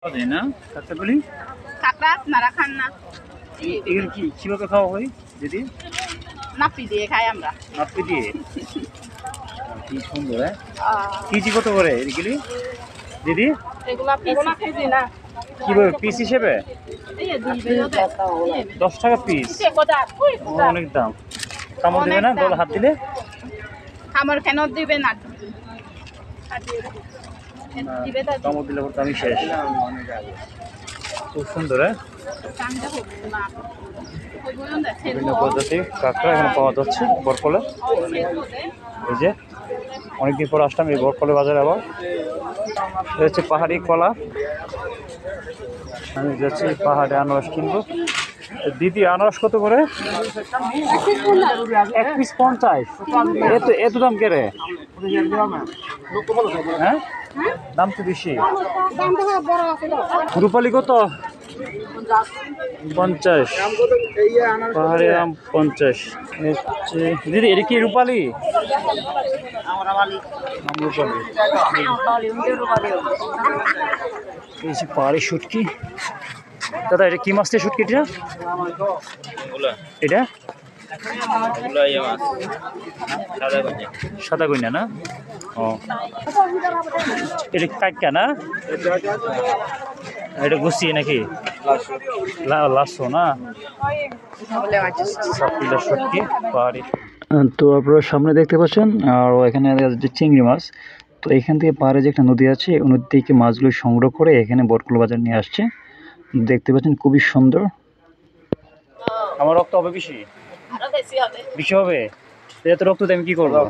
না কাঁকড়াগুলি কাঁকড়া আপনারা খান না? এগুলো কি কিভাবে খাওয়া হয় দিদি? নাপি দিয়ে খাই আমরা। নাপি দিয়ে? কি সুন্দর। কেজি কত করে এগুলি দিদি? এগুলা কেজি না, কিভাবে পিস হিসেবে? 10 টাকা পিস? অনেক দাম। কামড় দেবে না গলা হাত দিলে? কামড় কেন দিবে না? কামড় দিলে তো আমি শেষ। খুব সুন্দর। বিভিন্ন প্রজাতির কাঁকড়া এখানে পাওয়া যাচ্ছে বরকলে। এই যে অনেকদিন পর আসলাম এই বরকলে বাজারে। আবার এটা হচ্ছে পাহাড়ি কলা। আমি যাচ্ছি পাহাড়ে আনারস কিনবো। দিদি আনারস কত করে? 1 পিস 50? এত দাম কে রে? হ্যাঁ, দাম তো বেশি। রূপালি কত? 50। পাহাড়ি আম 50। দিদি এটা কি রূপালি? পাহাড়ি শুটকি। দাদা এটা কি মাছ দিয়ে শুটকিটা? এটা সাদা কইনা না? ও এটা কাইকা না? এটা গুছিয়ে নাকি লাসো না? শুটকি পাহাড়ি। তো আপনারা সামনে দেখতে পাচ্ছেন আর এখানে চিংড়ি মাছ। তো এখান থেকে পাহাড়ে যে একটা নদী আছে ওই নদী থেকে মাছগুলো সংগ্রহ করে এখানে বটকুল বাজার নিয়ে আসছে। দেখতে পাচ্ছেন খুবই সুন্দর। আমার রক্ত হবে বেশি? বেশি হবে? এত রক্ত দিয়ে আমি কি করবো?